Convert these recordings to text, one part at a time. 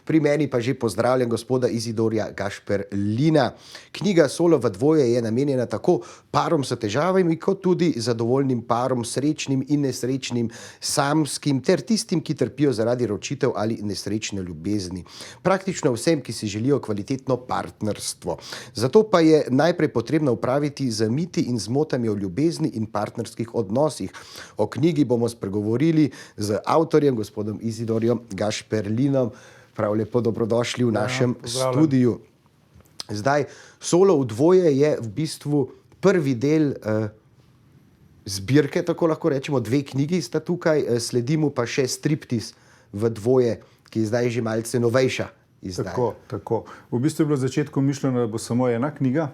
pri meni pa že pozdravljam gospoda Izidorja Gašperlina. Knjiga Solo v dvoje je namenjena tako parom s težavami, kot tudi zadovoljnim parom, srečnim in nesrečnim, samskim ter tistim, ki trpijo zaradi ročitev ali nesrečne ljubezni. Praktično vsem, ki si želijo kvalitetno partnerstvo. Zato pa je najprej potrebno upraviti z miti in zmotami o ljubezni in partnerskih odnosih. O knjigi bomo spregovorili z avtorjem, gospodom Izidorjem Gašperlinom. Prav lepo dobrodošli v našem studiu. Zdaj, Solo v dvoje je v bistvu prvi del zbirke, tako lahko rečemo, 2 knjigi sta tukaj, sledi mu pa še Striptiz v dvoje, ki je zdaj že malce novejša izdaja. Tako. V bistvu je bilo v začetku mišljeno, da bo samo ena knjiga,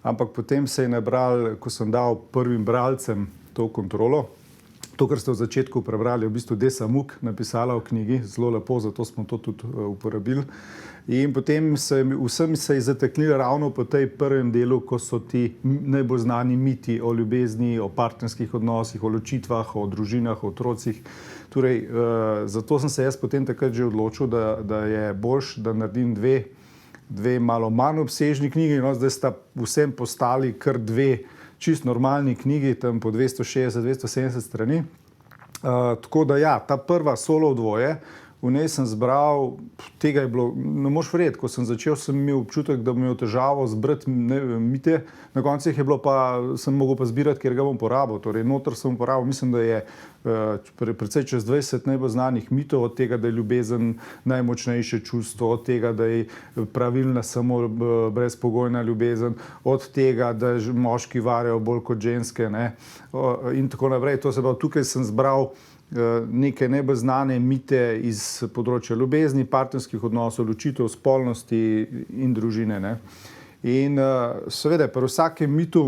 ampak potem se je nabral, ko sem dal prvim bralcem to kontrolo. To, kar ste v začetku prebrali, je v bistvu Desa Muck napisala v knjigi, zelo lepo, zato smo to tudi uporabili. In potem vsem se je zateknilo ravno po tej prvem delu, ko so ti najbolj znani miti o ljubezni, o partnerskih odnosih, o ločitvah, o družinah, o otrocih. Torej, zato sem se jaz potem takrat že odločil, da je boljše, da naredim dve malo manj obsežni knjigi. No, zdaj sta vsem postali kar 2 čist normalni knjigi, tam po 260-270 strani. Tako da ja, ta prva Solo v dvoje, v njej sem zbral, tega je bilo, ne moš verjeti, ko sem začel, sem imel občutek, da mi je težavo zbrati mite, na koncu jih je bilo pa, sem mogel pa zbirati, ker ga bom porabil, torej noter sem uporabil, mislim, da je precej čez 20 najbolj znanih mitov, od tega, da je ljubezen najmočnejše čustvo, od tega, da je pravilna samo brezpogojna ljubezen, od tega, da moški varjajo bolj kot ženske, ne, in tako naprej. To se pravi, tukaj sem zbral neke najbolj znane mite iz področja ljubezni, partnerskih odnosov, ločitev, spolnosti in družine, ne. In seveda, pri vsakem mitu,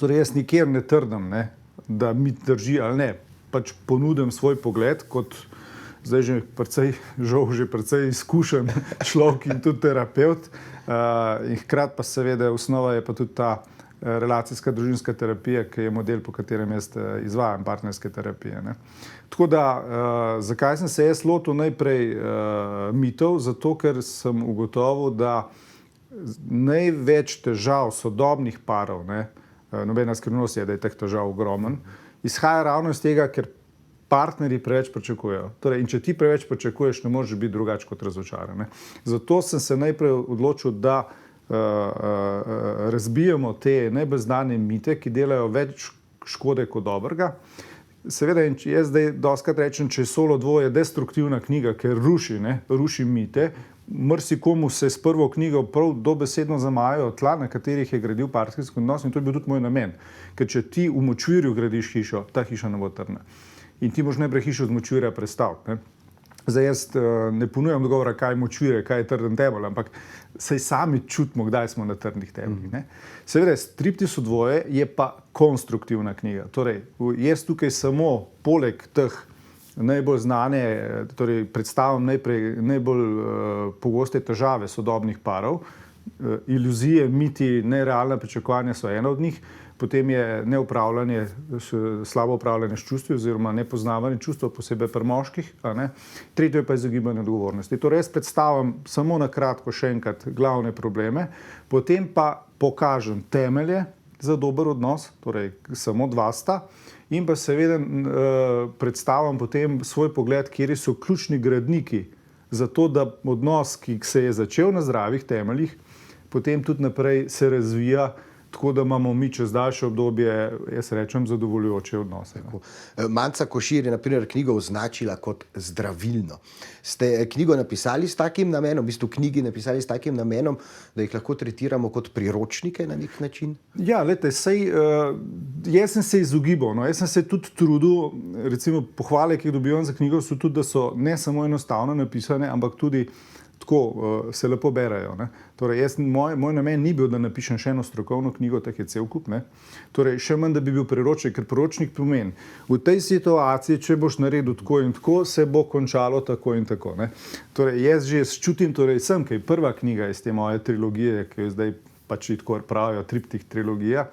torej jaz nikjer ne trdim, ne, da mit drži ali ne, pač ponudim svoj pogled kot zdaj že precej izkušen človek in tudi terapevt. In hkrati pa seveda osnova je pa tudi ta relacijska družinska terapija, ki je model, po katerem jaz izvajam partnerske terapije, ne. Tako da, zakaj sem se jaz lotil najprej mitov? Zato, ker sem ugotovil, da največ težav sodobnih parov, ne, nobena skrivnost je, da je teh težav ogromen, izhaja ravno iz tega, ker partnerji preveč pričakujejo. Torej, in če ti preveč pričakuješ, ne moreš biti drugače kot razočaran, ne. Zato sem se najprej odločil, da razbijamo te najbolj znane mite, ki delajo več škode kot dobrega. Seveda, jaz zdaj dostikrat rečem, če je Solo dvoje destruktivna knjiga, ker ruši mite, marsikomu se s prvo knjigo prav dobesedno zamajajo tla, na katerih je gradil partnerski odnos, in to je bil tudi moj namen. Ker če ti v močvirju gradiš hišo, ta hiša ne bo trdna. In ti moraš najprej hišo z močvirja prestaviti, ne. Zdaj jaz ne ponujam dogovora, kaj je močvirje, kaj je trden temelj, ampak saj sami čutimo, kdaj smo na trdnih temeljih, ne. Seveda, Striptiz v dvoje je pa konstruktivna knjiga. Torej, jaz tukaj samo poleg teh najbolj znane, torej predstavim najbolj pogoste težave sodobnih parov, iluzije, miti, nerealna pričakovanja so ena od njih, potem je slabo upravljanje s čustvi oziroma nepoznavanje čustev, posebej pri moških, a ne. Tretje pa je izogibanje odgovornosti. Torej, jaz predstavim samo na kratko še enkrat glavne probleme, potem pa pokažem temelje za dober odnos, torej samo 2 sta, in pa seveda predstavim potem svoj pogled, kjer so ključni gradniki za to, da odnos, ki se je začel na zdravih temeljih, potem tudi naprej se razvija, tako da imamo mi čez daljše obdobje, jaz rečem, zadovoljujoče odnose. Manca Košir je na primer knjigo označila kot zdravilno. Ste knjigo napisali s takim namenom, v bistvu knjigi napisali s takim namenom, da jih lahko tretiramo kot priročnike na nek način? Ja, glejte, jaz sem se izogibal, no, jaz sem se tudi trudil, recimo pohvale, ki jih dobivam za knjigo, so tudi, da so ne samo enostavno napisane, ampak tudi tako se lepo berajo, ne. Torej, moj namen ni bil, da napišem še eno strokovno knjigo, teh je cel kup, ne. Torej, še manj, da bi bil priročnik, ker priročnik pomeni, v tej situaciji, če boš naredil tako in tako, se bo končalo tako in tako, ne. Torej, jaz že čutim, torej sem, kaj prva knjiga iz te moje trilogije, ki jo zdaj pač tako pravijo, triptih trilogija,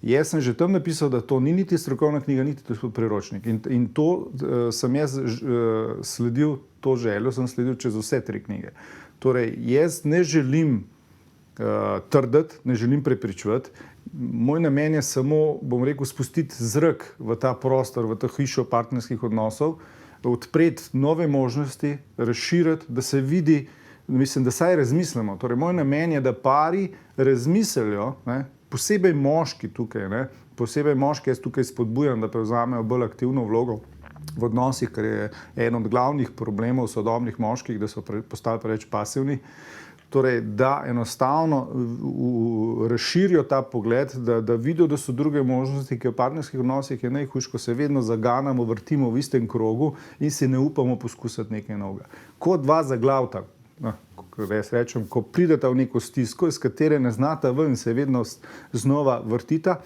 Jaz sem že tam napisal, da to ni niti strokovna knjiga, niti priročnik. In to sem jaz sledil, to željo sem sledil čez vse 3 knjige. Torej, jaz ne želim trditi, ne želim prepričevati. Moj namen je samo, bom rekel, spustiti zrak v ta prostor, v to hišo partnerskih odnosov, odpreti nove možnosti, razširiti, da se vidi, mislim, da saj razmislimo. Torej, moj namen je, da pari razmislijo, ne, posebej moški tukaj, ne, posebej moški, jaz tukaj spodbujam, da prevzamejo bolj aktivno vlogo v odnosih, ker je en od glavnih problemov sodobnih moških, da so postali preveč pasivni. Torej, da enostavno razširijo ta pogled, da vidijo, da so druge možnosti, ki v partnerskih odnosih je najhujše, ko se vedno zaganamo, vrtimo v istem krogu in si ne upamo poskusiti nekaj novega. Kot 2 zaglavta, jaz rečem, ko prideta v neko stisko, iz katere ne znata ven, se vedno znova vrtita,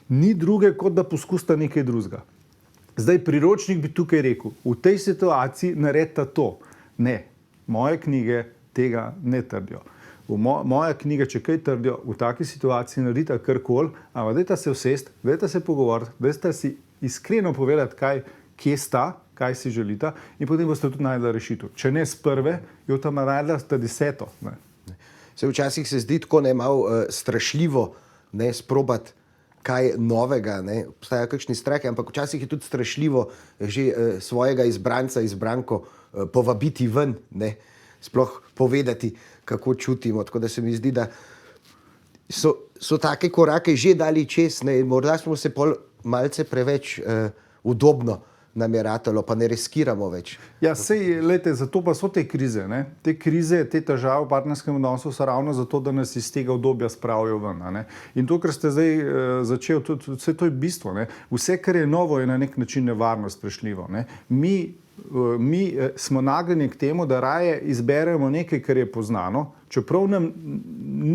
ni druge, kot da poskusta nekaj drugega. Zdaj, priročnik bi tukaj rekel, v tej situaciji naredita to. Ne, moje knjige tega ne trdijo. Moja knjiga, če kaj trdijo, v taki situaciji naredita karkoli, ampak dajte se usesti, dajte se pogovoriti, dajte si iskreno povedati, kje sta, kaj si želita in potem boste tudi najdla rešitev. Če ne s prve, jo tam najdla sta 10. Včasih se zdi tako malo strašljivo sprobati kaj novega, obstajajo kakšni strahi, ampak včasih je tudi strašljivo že svojega izbranca, izbranko povabiti ven, sploh povedati, kako čutimo. Tako da se mi zdi, da so take korake že dali čez, morda smo se pol malce preveč udobno nameratalo, pa ne riskiramo več. Ja, sej, lejte, zato pa so te krize, ne? Te krize, te težave v partnerskem odnosu so ravno zato, da nas iz tega obdobja spravijo ven, ne? In to, kar ste zdaj začeli, vse to je bistvo, ne? Vse, kar je novo, je na nek način nevarno, strašljivo, ne? Mi smo nagnjeni k temu, da raje izberemo nekaj, kar je poznano, čeprav nam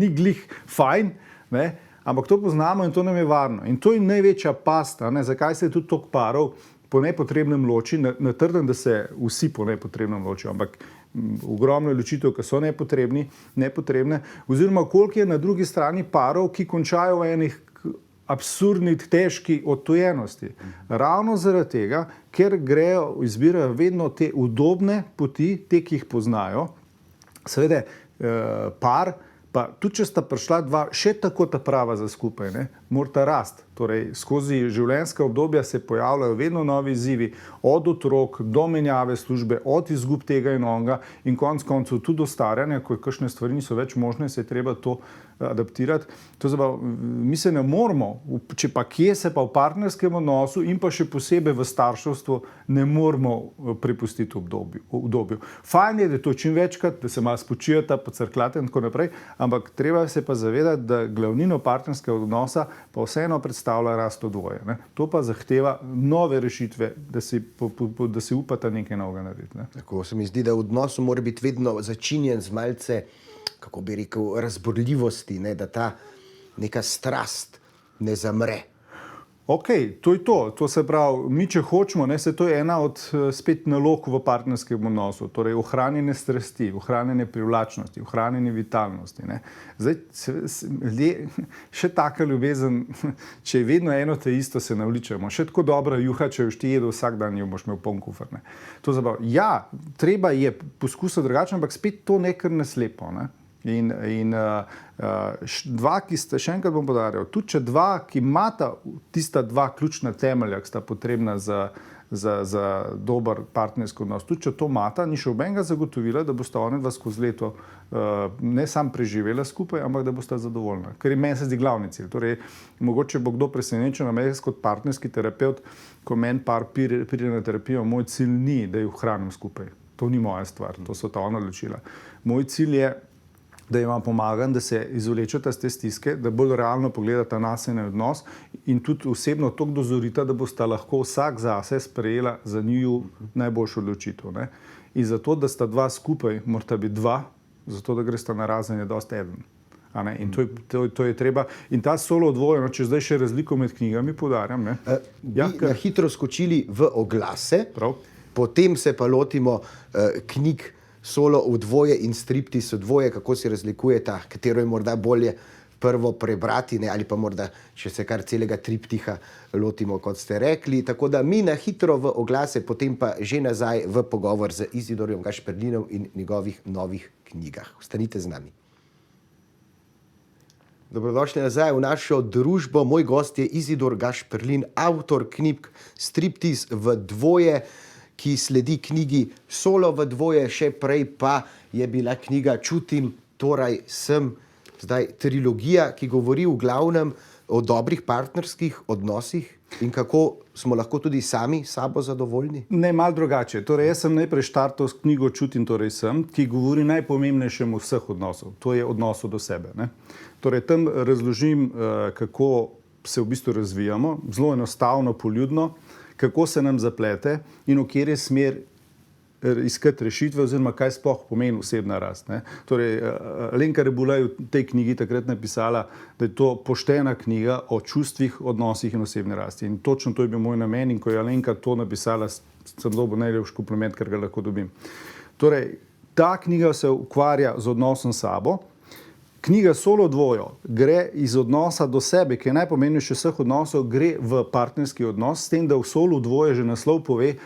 ni glih fajn, ne? Ampak to poznamo in to nam je varno. In to je največja past, ne? Zakaj se je tudi toliko parov po nepotrebnem loči, ne trdim, da se vsi po nepotrebnem ločijo, ampak ogromno ločitev, ki so nepotrebne, oziroma koliko je na drugi strani parov, ki končajo v enih absurdnih, težkih odtujenosti. Ravno zaradi tega, ker izbirajo vedno te udobne poti, te, ki jih poznajo. Seveda, par, pa tudi če sta prišla 2, še tako ta prava za skupaj, morata rasti. Torej, skozi življenjska obdobja se pojavljajo vedno novi izzivi, od otrok do menjave službe, od izgub tega in onega in konec koncev tudi do staranja, ko kakšne stvari niso več možne, se je treba to adaptirati. To zabav, mi se ne moramo, če pa kje se pa v partnerskem odnosu in pa še posebej v starševstvu ne moramo prepustiti obdobju. Fajn je, da to čim večkrat, da se malo spočijata, pocrkljate in tako naprej, ampak treba se pa zavedati, da glavnino partnerskega odnosa pa vseeno predstavlja rast v dvoje. To pa zahteva nove rešitve, da si upata nekaj novega narediti. Tako se mi zdi, da v odnosu mora biti vedno začinjen z malce, kako bi rekel, razborljivosti, da ta neka strast ne zamre. Ok, to je to. To se pravi, mi če hočemo, se to je ena od spet nalog v partnerskem odnosu, torej ohranjene strasti, ohranjene privlačnosti, ohranjene vitalnosti. Zdaj, še taka ljubezen, če je vedno eno te isto, se navličemo. Še tako dobra juha, če jo ti jedo vsak dan, jo boš imel poln kufer. To zabav. Ja, treba je poskusiti drugače, ampak spet to nekaj naslepo. In dva, ki sta, še enkrat bom podarjal, tudi če 2, ki imata tista 2 ključna temelja, ki sta potrebna za dober partnerski odnos, tudi če to imata, ni še nobenega zagotovila, da bosta onadva skozi leto ne samo preživela skupaj, ampak da bosta zadovoljna. Ker je meni se zdi glavni cilj. Torej, mogoče bo kdo presenečen, ampak jaz kot partnerski terapeut, ko meni par pride na terapijo, moj cilj ni, da jih ohranim skupaj. To ni moja stvar, to so ta ona odločila. Moj cilj je, da jim pomagam, da se izvlečeta z te stiske, da bolj realno pogledata nase in odnos in tudi osebno toliko dozorita, da bosta lahko vsak zase sprejela za njiju najboljšo odločitev. In zato, da sta 2 skupaj, morata biti 2, zato, da gresta na razen, je dosti eden. In to je treba. In ta solo dvoje, če zdaj še razliko med knjigami podarjam. Na hitro skočili v oglase, prav. Potem se pa lotimo knjig Solo v dvoje in Striptiz v dvoje, kako se razlikujeta, katero je morda bolje prvo prebrati, ne, ali pa morda, če se kar celega triptiha lotimo, kot ste rekli. Tako da mi na hitro v oglase, potem pa že nazaj v pogovor z Izidorjem Gašperlinom in njegovih novih knjigah. Ostanite z nami. Dobrodošli nazaj v našo družbo. Moj gost je Izidor Gašperlin, avtor knjig Striptiz v dvoje, ki sledi knjigi Solo v dvoje, še prej pa je bila knjiga Čutim, torej sem, zdaj trilogija, ki govori v glavnem o dobrih partnerskih odnosih in kako smo lahko tudi sami s sabo zadovoljni. Ne, malo drugače. Torej, jaz sem najprej štartal s knjigo Čutim, torej sem, ki govori najpomembnejšemu vseh odnosov. To je odnosu do sebe. Ne? Torej, tam razložim, kako se v bistvu razvijamo, zelo enostavno, poljudno, kako se nam zaplete in v kateri smer iskati rešitve oziroma kaj sploh pomeni osebna rast. Ne? Torej, Alenka Rebula je v tej knjigi takrat napisala, da je to poštena knjiga o čustvih, odnosih in osebni rasti. In točno to je bil moj namen in ko je Alenka to napisala, sem dobil najlepši kompliment, ker ga lahko dobim. Torej, ta knjiga se ukvarja z odnosom s sabo. Knjiga Solo dvojo gre iz odnosa do sebe, ki je najpomembnejši vseh odnosov, gre v partnerski odnos, s tem, da v Solo dvoje že naslov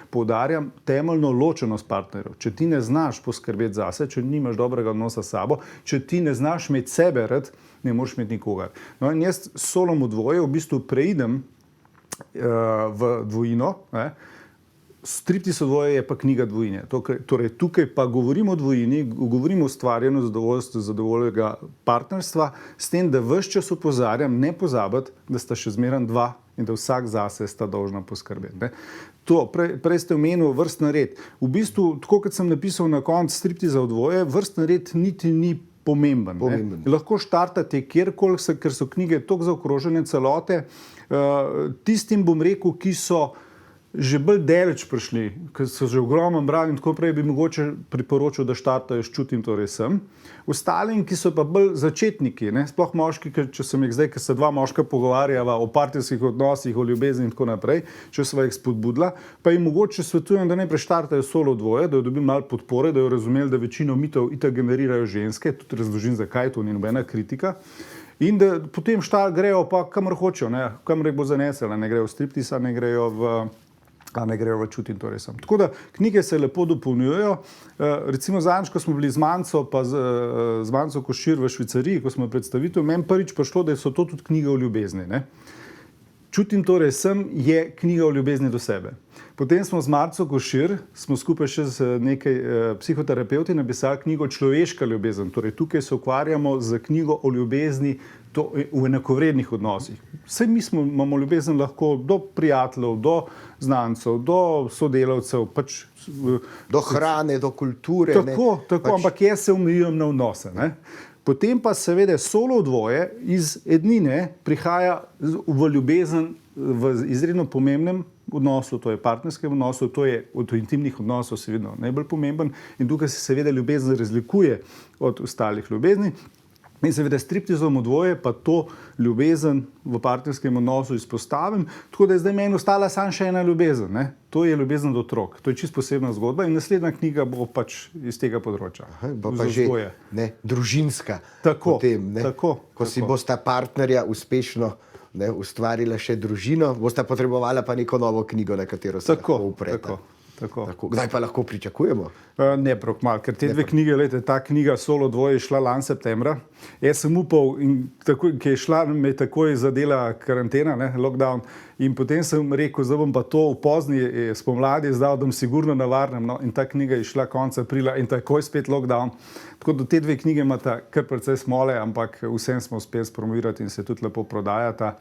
poudarjam temeljno ločenost partnerjev. Če ti ne znaš poskrbeti zase, če nimaš dobrega odnosa s sabo, če ti ne znaš imeti sebe rad, ne moreš imeti nikogar. No in jaz s Solom v dvoje v bistvu preidem v dvojino, ne? Striptiz v dvoje je pa knjiga dvojine. Torej, tukaj pa govorimo o dvojini, govorimo o ustvarjanju zadovoljnega partnerstva, s tem, da ves čas opozarjam, ne pozabiti, da sta še zmeraj dva in da vsak zase sta dolžna poskrbeti. Ne? To, prej ste omenili vrstni red. V bistvu, tako kot sem napisal na koncu Striptiza v dvoje, vrstni red niti ni pomemben. Lahko štartate kjerkoli, ker so knjige toliko zaokrožene celote. Tistim bom rekel, ki so že bolj daleč prišli, ker so že ogromno brali in tako prej, bi mogoče priporočil, da štartajo s Čutim, torej sem. Ostalim, ki so pa bolj začetniki, ne? Sploh moški, če sem jih zdaj, ker se dva moška pogovarjava o partnerskih odnosih, o ljubezni in tako naprej, če sva jih spodbudila, pa jim mogoče svetujem, da najprej štartajo Solo dvoje, da jo dobim malo podpore, da jo razumeli, da večino mitov itak generirajo ženske, tudi razložim, zakaj to ni nobena kritika. In da potem grejo pa kamor hočejo, kamor jih bo zanesela, ne grejo v striptiz, ne grejo v Čutim, torej sem. Tako da knjige se lepo dopolnjujejo. Recimo zadnjič, ko smo bili z Manco, pa z Manco Košir v Švicariji, ko smo predstavitev, meni prvič prišlo, da so to tudi knjige o ljubezni. Ne? Čutim, torej sem, je knjiga o ljubezni do sebe. Potem smo z Marco Košir, smo skupaj še z nekaj psihoterapeuti napisali knjigo Človeška ljubezen. Torej tukaj se ukvarjamo z knjigo o ljubezni v enakovrednih odnosih. Vse mi imamo ljubezen lahko do prijateljev, do znancev, do sodelavcev, pač do hrane, do kulture. Tako, ampak jaz se omejujem na odnose. Ne? Potem pa seveda Solo dvoje iz ednine prihaja v ljubezen v izredno pomembnem odnosu, to je partnerskem odnosu, to je od intimnih odnosov seveda najbolj pomemben in tukaj se seveda ljubezen razlikuje od ostalih ljubezni. In seveda Striptizom v dvoje pa to ljubezen v partnerskem odnosu izpostavim, tako da je zdaj meni ostala samo še ena ljubezen. Ne? To je ljubezen do otrok. To je čisto posebna zgodba in naslednja knjiga bo pač iz tega področja. Pa že družinska. Tako, potem, ko si bosta partnerja uspešno ustvarila še družino, bosta potrebovala pa neko novo knjigo, na katero se lahko upreta. Tako. Kdaj pa lahko pričakujemo? Ne prav malo, ker te dve knjige, ta knjiga Solo dvoje je šla lani septembra. Jaz sem upal, ki je šla, me takoj zadela karantena, lockdown, in potem sem rekel, zdaj bom pa to v pozni spomladi izdal, da bom sigurno na varnem, in ta knjiga je šla konec aprila in takoj spet lockdown. Tako da te dve knjige imata kar precej smole, ampak vsem smo uspeli spromovirati in se tudi lepo prodajata.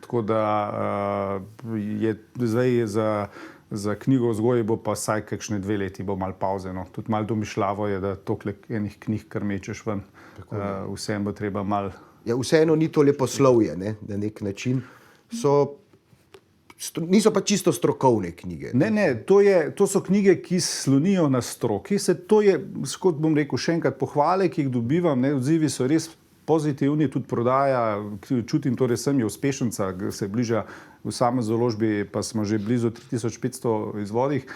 Tako da je zdaj za knjigo o vzgoji bo pa vsaj kakšne 2 leti, bo malo pavze. No. Tudi malo domišljavo je, da toliko enih knjig kar mečeš ven. Vsem bo treba malo... Ja, vseeno ni to leposlovje, na nek način. Niso pa čisto strokovne knjige. Ne, to so knjige, ki slonijo na stroki. To je, kot bom rekel, še enkrat pohvale, ki jih dobivam, odzivi so res pozitivni, tudi prodaja, Čutim, torej sem je uspešnica, se bliža v sami založbi pa smo že blizu 3500 izvodih.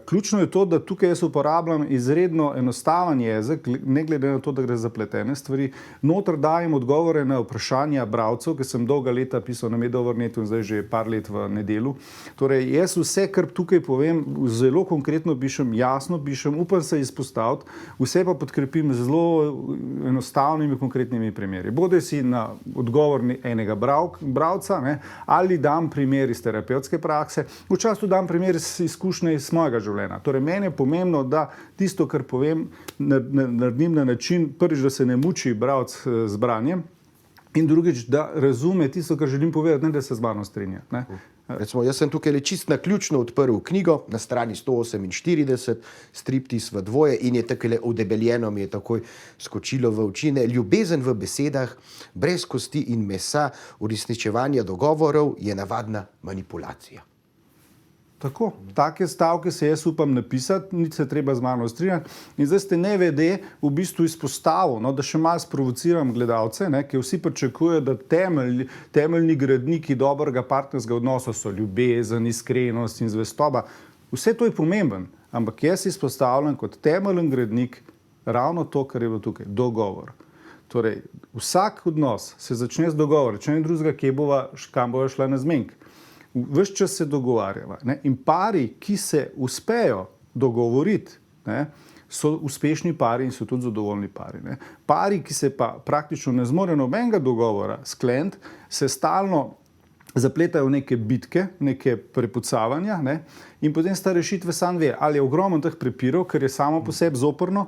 Ključno je to, da tukaj jaz uporabljam izredno enostaven jezik, ne glede na to, da gre za zapletene stvari. Notr dajem odgovore na vprašanja bralcev, ki sem dolga leta pisal na Medovrnetu in zdaj že par let v Nedelu. Torej, jaz vse, kar tukaj povem, zelo konkretno pišem, jasno pišem, upam se izpostaviti, vse pa podkrepim z zelo enostavnimi, konkretnimi primeri. Bodi si na odgovor enega bralca, ali dam primer iz terapevtske prakse, včasih dam primer iz izkušnje iz mojega življenja. Torej, meni je pomembno, da tisto, kar povem, naredim na način, prvič, da se ne muči bralec z branjem in drugič, da razume tisto, kar želim povedati, ne da se z mano strinja. Recimo, jaz sem tukaj le čist naključno odprl knjigo na strani 148, Striptiz v dvoje in je takole odebeljeno, mi je takoj skočilo v oči. Ljubezen v besedah, brez kosti in mesa, uresničevanje dogovorov je navadna manipulacija. Tako, take stavke se jaz upam napisati, nič se treba z mano strinjati. In zdaj ste nevede v bistvu izpostavil, da še malo sprovociram gledalce, ki vsi pričakujejo, da temeljni gradniki dobrega partnerskega odnosa so ljubezen, iskrenost in zvestoba. Vse to je pomemben, ampak jaz izpostavljam kot temeljen gradnik ravno to, kar je bilo tukaj, dogovor. Torej, vsak odnos se začne z dogovorom, če ne drugega, kam bova šla na zmenk. Ves čas se dogovarjava. In pari, ki se uspejo dogovoriti, so uspešni pari in so tudi zadovoljni pari. Pari, ki se pa praktično ne zmorejo nobenega dogovora skleniti, se stalno zapletajo v neke bitke, neke prepucavanja, in potem sta rešitve sam ve, ali je ogromno teh prepirov, ker je samo po sebi zoprno,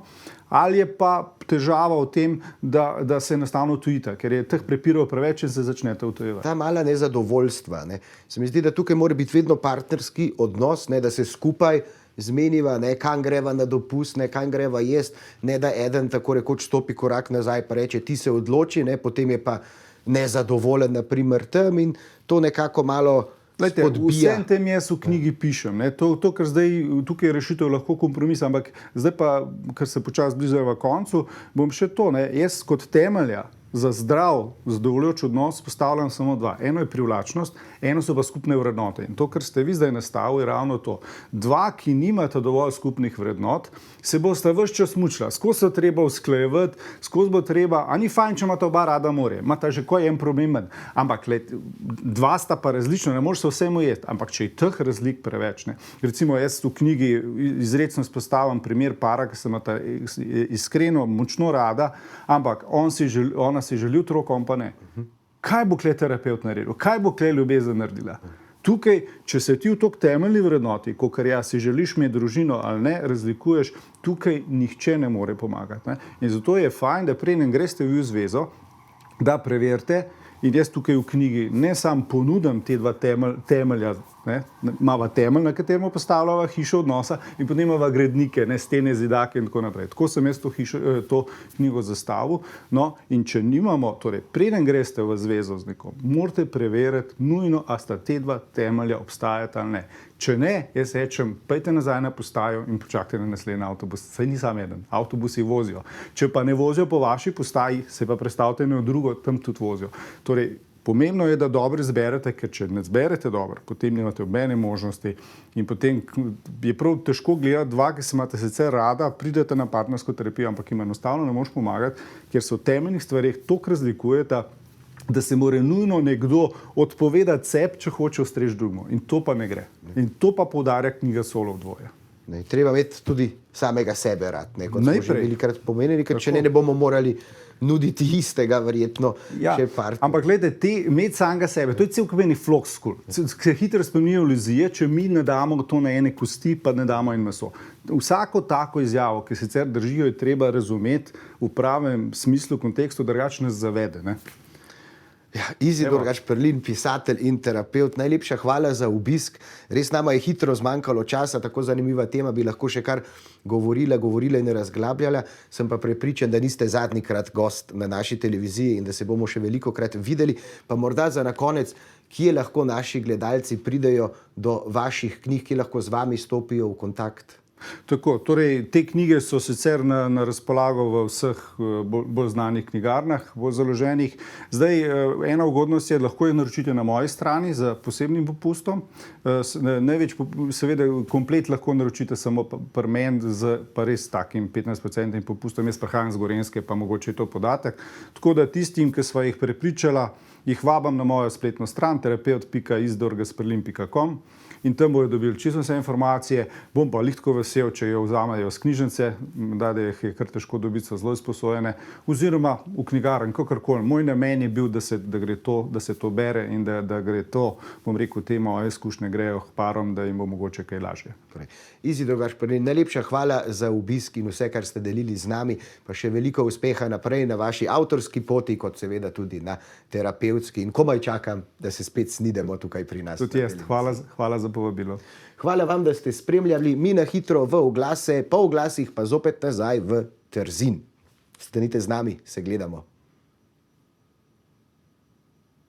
ali je pa težava v tem, da se enostavno tujita, ker je teh prepirov preveč in se začnete utujevati. Ta mala nezadovoljstva, se mi zdi, da tukaj mora biti vedno partnerski odnos, da se skupaj zmeniva, kam greva na dopust, kam greva jest, ne da eden tako rekoč stopi korak nazaj pa reče, ti se odloči, potem je pa nezadovoljen, naprimer, tam in to nekako malo spodbija. Vsem tem jaz v knjigi pišem. To, kar zdaj tukaj je rešitev lahko kompromis, ampak zdaj pa, ker se počasi bližujeva koncu, bom še to. Jaz kot temelja za zdrav, zadovoljujoč odnos postavljam samo dva. Eno je privlačnost, eno so pa skupne vrednote. In to, kar ste vi zdaj nastavili, je ravno to. Dva, ki nimata dovolj skupnih vrednot, se bosta ves čas mučila. Skozi se treba usklajevati, skozi bo treba, a ni fajn, če imata oba rada morje. Imata že en problem. Ampak dva sta pa različna, ne moreš se vsemu jesti. Ampak če je teh razlik preveč. Recimo jaz v knjigi izrecno spostavljam primer para, ki se imata iskreno, močno rada, ampak ona si želi otrok, on pa ne. Kaj bo kle terapevt naredil? Kaj bo kle ljubezen naredila? Tukaj, če se ti v tok temeljni vrednoti, kakor si želiš imeti družino ali ne, razlikuješ, tukaj nihče ne more pomagati. In zato je fajn, da preden greste v zvezo, da preverite. In jaz tukaj v knjigi ne sam ponudim te dva temelja, imava temelj, na katerem postavljava hišo odnosa in potem imava gradnike, stene, zidake in tako naprej. Tako sem jaz to knjigo zastavil. No, in če nimamo, torej preden greste v zvezo z nekom, morate preveriti nujno, a sta te dva temelja obstajata ali ne. Če ne, jaz rečem, pejte nazaj na postajo in počakajte na naslednji avtobus. Saj ni samo eden, avtobusi vozijo. Če pa ne vozijo po vaši postaji, se pa prestavite na drugo, tam tudi vozijo. Torej, pomembno je, da dobro zberete, ker če ne zberete dobro, potem nimate obene možnosti in potem je prav težko gledati dva, ki se imate sicer rada, pridete na partnersko terapijo, ampak jim enostavno ne moreš pomagati, ker se v temeljnih stvareh toliko razlikujeta, da se mora nujno nekdo odpovedati sebi, če hoče ustreči drugemu. In to pa ne gre. In to pa poudarja knjiga Solo v dvoje. Treba imeti tudi samega sebe rad, kot smo že velikokrat pomenili, ker če ne bomo morali nuditi istega, verjetno, še partner. Ampak gledajte, imeti samega sebe, to je cel pomeni floskul. Se hitro spremenijo iluzije, če mi ne damo to na ene kosti, pa ne damo in meso. Vsako tako izjavo, ki sicer držijo, je treba razumeti v pravem smislu, kontekstu, drugače nas zavede. Izidor Gašperlin, pisatelj in terapevt, najlepša hvala za obisk. Res nama je hitro zmanjkalo časa, tako zanimiva tema, bi lahko še kar govorila in razglabljala. Sem pa prepričan, da niste zadnjikrat gost na naši televiziji in da se bomo še velikokrat videli. Pa morda za na konec, kje lahko naši gledalci pridejo do vaših knjig, kje lahko z vami stopijo v kontakt? Tako, torej, te knjige so sicer na razpolago v vseh bolj znanih knjigarnah, bolj založenih. Zdaj, ena ugodnost je, lahko jih naročite na moji strani za posebnim popustom. Največ, seveda, komplet lahko naročite samo pri meni z pa res takim 15% popustom. Jaz prihajam z Gorenjske, pa mogoče je to podatek. Tako da tistim, ki sva jih prepričala, jih vabam na mojo spletno stran terapeut.isidorgasperlin.com in tam bojo dobili čisto vse informacije. Bom pa lihtko vesel, če jo vzamejo z knjižnice, da jih je kar težko dobiti, so zelo izposojene, oziroma v knjigarni, kakorkoli. Moj namen je bil, da se to bere in da gre to, bom rekel, te moje izkušnje grejo k parom, da jim bo mogoče kaj lažje. Izidor Gašperlin, najlepša hvala za obisk in vse, kar ste delili z nami, pa še veliko uspeha naprej na vaši avtorski poti, kot seveda tudi na terapevtski. In komaj čakam, da se spet snidemo tukaj pri nas. Tudi jaz, hvala za povabilo. Hvala vam, da ste spremljali Mi na hitro v oglase, po oglasih pa zopet nazaj v Trzin. Stanite z nami, se gledamo.